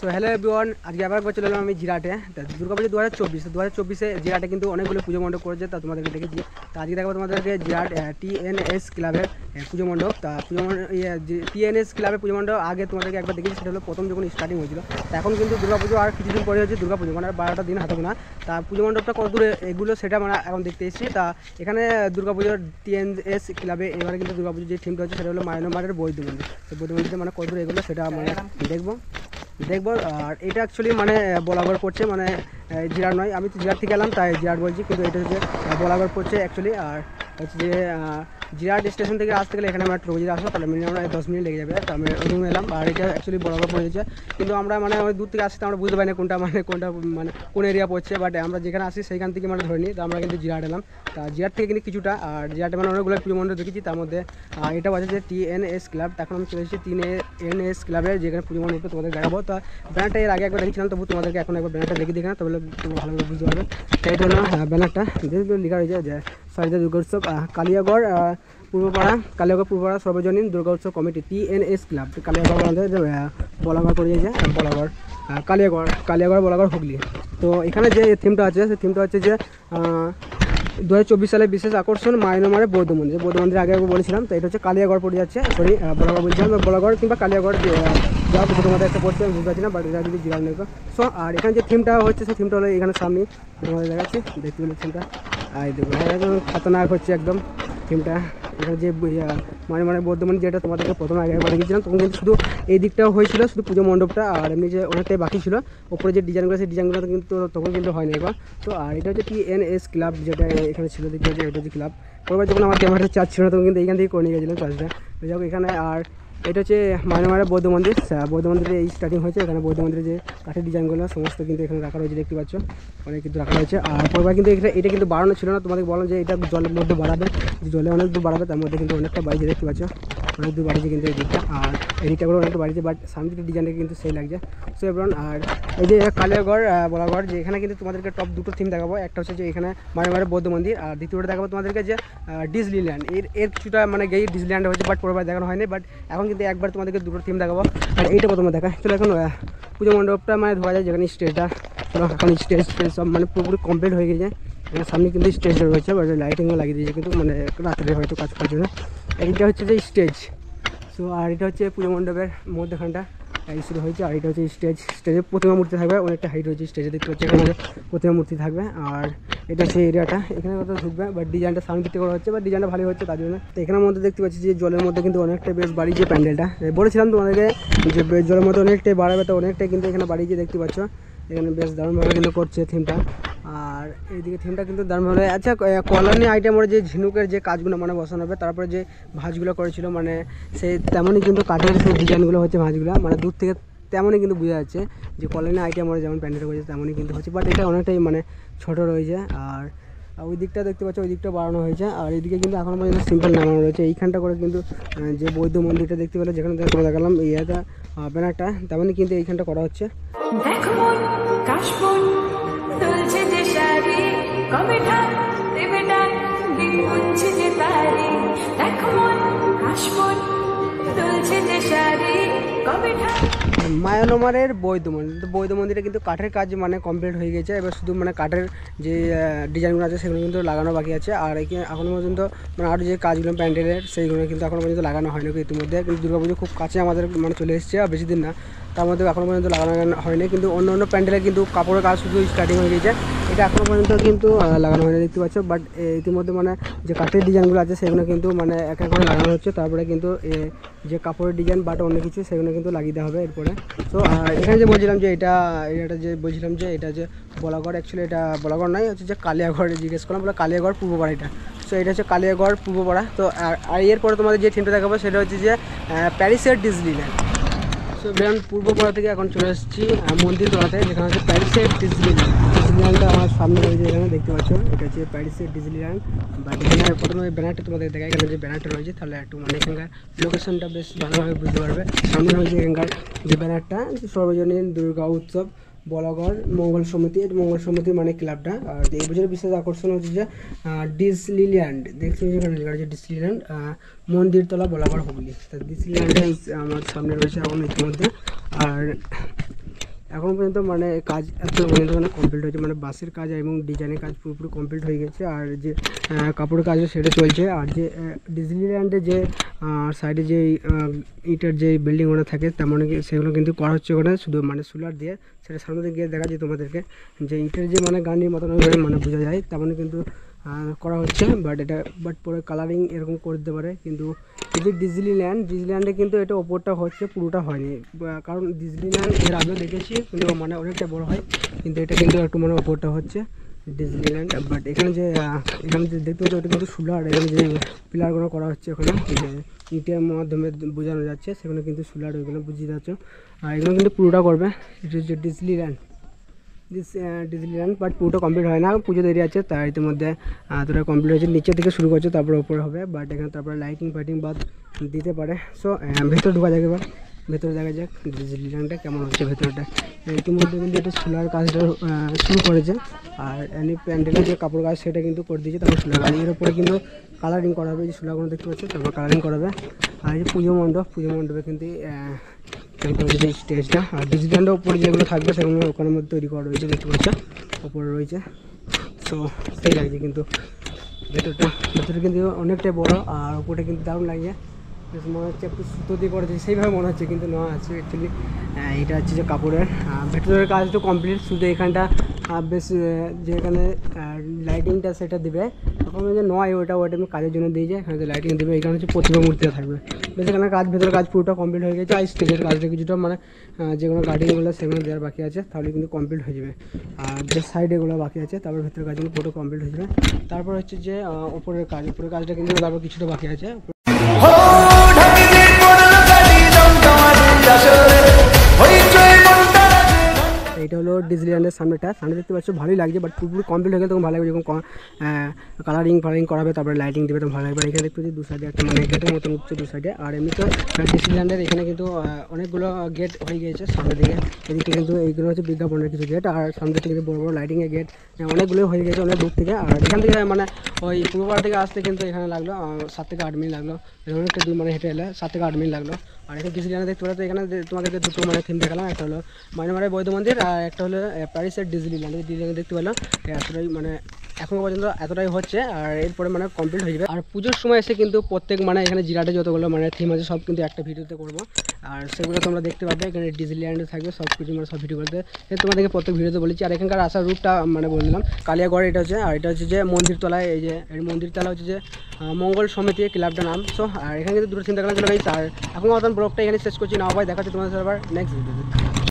So hello everyone, আজকে আবার চলে এলাম আমি জিরাটে। দুর্গাপুজো 2024 জিরাটে কিন্তু অনেকগুলো পুজো মণ্ডপ করেছে, তা তোমাদেরকে দেখেছি। তা আজকে দেখাবো তোমাদেরকে জিরাট টিএনএস ক্লাবের পুজো মণ্ডপ। তা পুজো টিএনএস ক্লাবের পুজো মণ্ডপ আগে তোমাদেরকে একবার দেখেছি, সেটা হলো প্রথম যখন স্টার্টিং হয়েছিল। তা এখন কিন্তু দুর্গাপুজো আর কিছুদিন পরে হচ্ছে দুর্গাপুজো, মানে 12টা দিন হাতে গোনা। তা পুজো মণ্ডপটা কত দূরে এগুলো সেটা আমরা এখন দেখতে এসেছি। তা এখানে দুর্গাপুজোর টিএনএস ক্লাবে এবারে কিন্তু দুর্গাপুজোর যে থিমটা হচ্ছে সেটা হলো মায়ানমারের বৌদ্ধ মন্দির। তো বৌদ্ধ মন্দিরে মানে কত দূর এগুলো সেটা আমরা দেখবো। আর এটা অ্যাকচুয়ালি মানে বলাগড় পড়ছে, মানে জিরাট নয়। আমি তো জিরাট থেকে এলাম তাই জিরাট বলছি, কিন্তু এটা হচ্ছে বলাগড় পড়ছে অ্যাকচুয়ালি। আর হচ্ছে যে জিরাট স্টেশন থেকে আসতে গেলে এখানে আমরা টোটো যদি আসবো তাহলে মিনিমাম 10 মিনিট লেগে যাবে। তো আমি রুমে এলাম, আর এটা অ্যাকচুয়ালি বলাগড় পড়ে যাচ্ছে। কিন্তু আমরা মানে অনেক দূর থেকে আসতে আমরা বুঝতে পারি না কোনটা মানে কোন এরিয়া পড়ছে, বাট আমরা যেখানে আসি সেইখান থেকে মানে ধরে নিই। তো আমরা কিন্তু জিরাট এলাম। তা জিরাট থেকে কিন্তু কিছুটা, আর জিরাটে মানে অনেকগুলো পুজো মণ্ডপ দেখেছি, তার মধ্যে এটা আছে যে টিএনএস ক্লাব। এখন আমি চলে এসেছি টিএনএস ক্লাবের যেখানে পুজো মণ্ডপটা তোমাদের দেখাবো। তা ব্যানারটা এর আগে একবার দেখছিলাম, তবু তোমাদেরকে এখন একবার ব্যানারটা দেখে না, তাহলে তোমরা ভালোভাবে বুঝতে পারবে। সেই জন্য ব্যানারটা যেহেতু লেখা রয়েছে যে সারিদা দুর্গোৎসব কালিয়াগড় পূর্বপাড়া সর্বজনীন দুর্গা উৎসব কমিটি টিএনএস ক্লাব। কালিয়াগড় আমাদের বলাগড় পড়ে যায়, বলাগড় কালিয়াগড় বলাগড় হুগলি। তো এখানে যে থিমটা আছে সেই থিমটা হচ্ছে যে 2024 সালে বিশেষ আকর্ষণ মায়ানমারের বৌদ্ধ মন্দির আগে বলেছিলাম। তো এটা হচ্ছে কালিয়াগড় পড়ে যাচ্ছে, সরি বলাগড় বলছিলাম, বলাগড় কিংবা কালিয়াগড় যা তোমাদের একটা পড়ছে আমি বুঝতে পারছি না, বাট এটা যদি জিরাট নেই। সো আর এখানে যে থিমটা হচ্ছে সেই থিমটা হলো এখানে সামনে তোমাদের দেখাচ্ছি, দেখতে পেলে থিমটা। আর দেখো একদম খতরনাক হচ্ছে একদম থিমটা। এখানে যে মানে বৌদ্ধ মন্দির যেটা তোমাদেরকে প্রথমে আগে একবার দেখেছিলাম, তখন কিন্তু শুধু এই দিকটাও হয়েছিল, শুধু পুজো মণ্ডপটা, আর এমনি যে অনেকটাই বাকি ছিল। ওপরে যে ডিজাইনগুলো সেই ডিজাইনগুলো কিন্তু তখন কিন্তু হয়নি এবার। তো আর এটা হচ্ছে টিএনএস ক্লাব যেটা এখানে ছিল, দেখতে হচ্ছে এটা হচ্ছে ক্লাব। পরবার যখন আমার ক্যামেরাটা চার্জ ছিল তখন কিন্তু এইখান থেকে করে নিয়ে গেছিলাম চার্জটা। যাই হোক এখানে আর এটা হচ্ছে মায়ানমারের বৌদ্ধ মন্দিরে এই স্টার্টিং হয়েছে। এখানে বৌদ্ধ মন্দিরে যে কাঠের ডিজাইনগুলো সমস্ত কিন্তু এখানে রাখা রয়েছে, দেখতে পাচ্ছ অনেক কিন্তু রাখা রয়েছে। আর পরবার কিন্তু এটা কিন্তু বাড়ানো ছিল না, তোমাদের বললাম যে এটা জলের মধ্যে বাড়াবে, জলে অনেক দূর বাড়াবে, তার মধ্যে কিন্তু অনেকটা বাড়িছে, দেখতে পাচ্ছ অনেক দূর বাড়িছে কিন্তু এই দিকটা। আর এই দিকটা করে অনেকটা বাড়িছে, বাট সামনে দিকের ডিজাইনটা কিন্তু সেই লাগছে। সো এবার আর এই যে কালিয়াগড় বলাগড়, যে এখানে কিন্তু তোমাদেরকে টপ দুটো থিম দেখাবো। একটা হচ্ছে যে এখানে মায়ানমারের বৌদ্ধ মন্দির, আর দ্বিতীয়টা দেখাবো তোমাদেরকে যে ডিজনিল্যান্ড। এর কিছুটা মানে গেই ডিজনিল্যান্ড হয়েছে, বাট পরবার দেখানো হয়নি। বাট এখন কিন্তু একবার তোমাদেরকে দুটো থিম দেখাবো। আর এইটা প্রথমে দেখা চলো, এখন পুজো মণ্ডপটা মানে ধোয়া যায়, যেখানে স্টেজটা এখন স্টেজ সব মানে পুরোপুরি কমপ্লিট হয়ে গেছে। এখানে সামনে কিন্তু স্টেজটা রয়েছে, বাট লাইটিংও লাগিয়ে দিয়েছে, কিন্তু মানে রাত্রে হয়তো কাজ করার জন্য। এইটা হচ্ছে যে স্টেজ। সো আর এটা হচ্ছে পুজো মণ্ডপের মধ্যখানটা শুরু হয়েছে। আর এটা হচ্ছে স্টেজে প্রতিমা মূর্তি থাকবে, অনেকটা হাইট রয়েছে স্টেজে, দেখতে পাচ্ছি এখানে প্রতিমা মূর্তি থাকবে। আর এটা হচ্ছে এরিয়াটা, এখানে কত ঢুকবে, বাট ডিজাইনটা সামনে দিতে করা হচ্ছে, বাট ডিজাইনটা ভালো হচ্ছে তার জন্য। তো এখানের মধ্যে দেখতে পাচ্ছি যে জলের মধ্যে কিন্তু অনেকটা বেশ বাড়িয়েছে প্যান্ডেলটা। বলেছিলাম তোমাদেরকে যে জলের মধ্যে অনেকটাই বাড়াবে, তো অনেকটাই কিন্তু এখানে বাড়িয়েছে, দেখতে পাচ্ছ এখানে বেশ দারুণভাবে কিন্তু করছে থিমটা। আর এইদিকে থিমটা কিন্তু দারুণভাবে। আচ্ছা, কলোনি আইটেমের যে ঝিনুকের যে কাজগুলো মানে বসানো হবে, তারপরে যে ভাঁজগুলো করেছিল মানে সেই তেমনই কিন্তু কাঠের সেই ডিজাইনগুলো হচ্ছে, ভাঁজগুলো মানে দূর থেকে তেমনই কিন্তু বোঝা যাচ্ছে যে কলোনি আইটেমের যেমন প্যান্ডেল করেছে তেমনই কিন্তু হচ্ছে, বাট এটা অনেকটাই মানে ছোটো রয়েছে। আর ওই দিকটা দেখতে পাচ্ছ, ওই দিকটা বাড়ানো হয়েছে। আর এইদিকে কিন্তু এখনও পর্যন্ত সিম্পল নামানো রয়েছে। এইখানটা করে কিন্তু যে বৌদ্ধ মন্দিরটা দেখতে পেলে, যেখানে দেখালাম ইয়েটা ব্যানারটা, তেমনই কিন্তু এইখানটা করা হচ্ছে। মায়ানমারের বৌদ্ধ মন্দিরে কিন্তু কাঠের কাজ মানে কমপ্লিট হয়ে গেছে। এবার শুধু মানে কাঠের যে ডিজাইনগুলো আছে সেগুলো কিন্তু লাগানো বাকি আছে। আর এখনও পর্যন্ত মানে আরও যে কাজগুলো প্যান্ডেলের সেইগুলো কিন্তু এখনও পর্যন্ত লাগানো হয়নি ইতিমধ্যে। কিন্তু দুর্গাপুজো খুব কাছে আমাদের মানে চলে এসেছে, আর বেশি দিন না, তার মধ্যে এখনও পর্যন্ত লাগানো হয়নি। কিন্তু অন্য প্যান্ডেলে কিন্তু কাপড়ের কাজ শুধু স্টার্টিং হয়ে গেছে, এটা এখনও পর্যন্ত কিন্তু লাগানো হয়নি, দেখতে পাচ্ছ। বাট ইতিমধ্যে মানে যে কাঠের ডিজাইনগুলো আছে সেগুলো কিন্তু মানে এক এক করে লাগানো হচ্ছে। তারপরে কিন্তু যে কাপড়ের ডিজাইন বাট অন্য কিছু সেগুলো কিন্তু লাগিয়ে দেওয়া হবে এরপরে। তো এখানে যে বলছিলাম যে এটা যে বলাগড়, অ্যাকচুয়ালি এটা বলাগড় নয়, হচ্ছে যে কালিয়াগড় জিজ্ঞেস করলাম, বলে কালিয়াগড় পূর্বপাড়া এটা। সো এটা হচ্ছে কালিয়াগড় পূর্বপাড়া। তো আর এরপরে তোমাদের যে থিমটা দেখাবো সেটা হচ্ছে যে প্যারিসের ডিজনিল্যান্ড। সো পূর্বপাড়া থেকে এখন চলে এসেছি মন্দির তোলাতে, যেখানে হচ্ছে প্যারিসের ডিজনিল্যান্ড। ডিজনিল্যান্ডটা আমার সামনে রয়েছে, এখানে দেখতে পাচ্ছ এটা হচ্ছে প্যারিসের ডিজনিল্যান্ড। বাট এখানে প্রথমে ব্যানারটা তোমাদের দেখায়, এখানে যে ব্যানারটা রয়েছে তাহলে একটু মানে এখানকার লোকেশনটা বেশ ভালোভাবে বুঝতে পারবে। সামনে রয়েছে এখানকার যে ব্যানারটা, সর্বজনীন দুর্গা উৎসব বলাগড় মঙ্গল সমিতি, এটা মঙ্গল সমিতি মানে ক্লাবটা। আর এই বছরের বিশেষ আকর্ষণ হচ্ছে যে ডিজনিল্যান্ড, দেখছি এখানে লেখা আছে ডিজনিল্যান্ড মন্দিরতলা বলাগড় হুগলি। তা ডিজনিল্যান্ডে আমার সামনে রয়েছে এখন ইতিমধ্যে। আর এখন পর্যন্ত মানে কাজ এত পর্যন্ত মানে কমপ্লিট হয়েছে, মানে বাসের কাজ এবং ডিজাইনের কাজ পুরোপুরি কমপ্লিট হয়ে গেছে। আর যে কাপড়ের কাজও সেটা চলছে। আর যে ডিজনিল্যান্ডে যে সাইডে যে ইটের যে বিল্ডিংগুলো থাকে তেমন সেগুলো কিন্তু করা হচ্ছে ওখানে, শুধু মানে সোলার দিয়ে। সেটা সামনে দিকে গিয়ে দেখা যায় তোমাদেরকে, যে ইটের যে মানে গাড়ির মতন মানে বোঝা যায় তেমন কিন্তু করা হচ্ছে। বাট পরে কালারিং এরকম করে দিতে পারে। কিন্তু এই যে ডিজনিল্যান্ডে কিন্তু এটা ওপরটা হচ্ছে, পুরোটা হয়নি। কারণ ডিজনিল্যান্ড এর আগেও দেখেছি কিন্তু মানে অনেকটা বড় হয়, কিন্তু এটা কিন্তু একটু মানে ওপরটা হচ্ছে ডিজনিল্যান্ড। বাট এখানে যে দেখতে পাচ্ছি ওটা কিন্তু সোলার, এখানে যে পিলারগুলো করা হচ্ছে ওখানে যে ইটের মাধ্যমে বোঝানো যাচ্ছে, সেখানে কিন্তু সোলার ওইগুলো বুঝিয়ে যাচ্ছে। আর এগুলো কিন্তু পুরোটা করবে। এটা হচ্ছে ডিজনিল্যান্ড বাট পুরোটা কমপ্লিট হয় না, পুজো দেরি আছে। তার ইতিমধ্যে তোরা কমপ্লিট হয়েছে, নিচে থেকে শুরু করছে তারপরে ওপরে হবে। বাট এখানে তারপরে লাইটিং ফাইটিং বাদ দিতে পারে। সো ভেতরে ঢোকা যাক, এবার ভেতরে দেখা যাক ডিজনিল্যান্ডটা কেমন হচ্ছে ভেতরটা। ইতিমধ্যে কিন্তু এটা সোলার কাজটা শুরু করেছে। আর এমনি প্যান্ডেলের যে কাপড় কাজ সেটা কিন্তু করে দিয়েছে, তারপর সোলার কাজ এর উপরে কিন্তু কালারিং করা হবে, যে সোলারগুলো দেখতে পাচ্ছে তারপর কালারিং করাবে। আর এই পুজো মণ্ডপে কিন্তু যে স্টেজটা আর ডিজনিল্যান্ডের উপরে যেগুলো থাকবে সেগুলো ওখানের মধ্যে তৈরি করা রয়েছে, দেখতে পাচ্ছ ওপরে রয়েছে। সো সেই লাগছে কিন্তু ভেতরে কিন্তু অনেকটাই বড়। আর উপরে কিন্তু দারুণ লাগছে, বেশ মনে হচ্ছে একটু সুতো দিয়ে করেছে সেইভাবে মনে হচ্ছে, কিন্তু না আছে অ্যাকচুয়ালি এটা হচ্ছে যে কাপড়ের। ভেতরের কাজটা কমপ্লিট, শুধু এখানটা বেশ যেখানে লাইটিংটা সেটা দেবে এখন যে নয় ওটা আমি কাজের জন্য দিয়ে যায়, এখানে যে লাইটিং দেবে এখানে হচ্ছে প্রতিমা মূর্তিটা থাকবে। বেশ এখানে ভেতরের কাজ পুরোটা কমপ্লিট হয়ে গেছে। আর স্টেজের কাজটা কিছুটা মানে যেগুলো গার্ডিংগুলো সেগুলো দেওয়ার বাকি আছে, তাহলে কিন্তু কমপ্লিট হয়ে যাবে। আর যে সাইডেগুলো বাকি আছে তারপর ভেতরের কাজগুলো পুরো কমপ্লিট হয়ে যাবে। তারপর হচ্ছে যে উপরের কাজটা কিন্তু তারপর কিছুটা বাকি আছে। এটা হলো ডিজনিল্যান্ডের সামনে দেখতে পাচ্ছ, ভালোই লাগছে। বাট পুরোপুরি কমপ্লিট হয়ে গেলে তখন ভালো লাগবে, যখন কালারিং করাবে তারপরে লাইটিং দেবে তখন ভালো লাগবে। আর এখানে দেখতে পাচ্ছি দু সাইডে একটা মানে গেটের মতন উঠছে দু সাইডে। আর এমনি তো ডিজনিল্যান্ডের এখানে কিন্তু অনেকগুলো গেট হয়ে গিয়েছে সামনের দিকে, এদিকে কিন্তু এইগুলো হচ্ছে বিজ্ঞাপনের কিছু গেট। আর সামনের থেকে কিন্তু বড় বড় লাইটিংয়ের গেট অনেকগুলো হয়ে গেছে অনেক দূর থেকে। আর এখান থেকে মানে ওই পূর্বপাড়া থেকে আসতে কিন্তু এখানে লাগলো 7 থেকে 8 মিনিট লাগলো, অনেকটা দূর মানে হেঁটে এলে 7 থেকে 8 মিনিট লাগলো। আর এখানে ডিজনিল্যান্ডে দেখতে পাচ্ছ, এখানে তোমাদেরকে দুটো মানে থিম দেখালাম, একটা হলো মায়ানমারের বৌদ্ধ মন্দির আর একটা হলো প্যারিসের ডিজনিল্যান্ড দেখতে পেলাম। এতটাই মানে এখনও পর্যন্ত এতটাই হচ্ছে, আর এরপরে মানে কমপ্লিট হয়ে যাবে। আর পুজোর সময় এসে কিন্তু প্রত্যেক মানে এখানে জিরাটে যতগুলো মানে থিম আছে সব কিন্তু একটা ভিডিওতে করবো, আর সেগুলো তোমরা দেখতে পাবে। এখানে ডিজনিল্যান্ডে থাকবে সব কিছু মানে সব ভিডিওগুলোতে তোমাদেরকে প্রত্যেক ভিডিওতে বলেছি। আর এখানকার আসার রুটটা মানে বলে দিলাম, কালিয়াগড় এটা হচ্ছে। আর এটা হচ্ছে যে মন্দিরতলায়, এই যে মন্দিরতলা হচ্ছে যে মঙ্গল সমিতি ক্লাবটার নাম। সো আর এখানে কিন্তু দুটো চিন্তা করলাম চলে গেছে। আর এখন মতন ব্লগটা এখানে শেষ করছি, না ভাই দেখাচ্ছি তোমাদের আবার নেক্সট ভিডিওতে।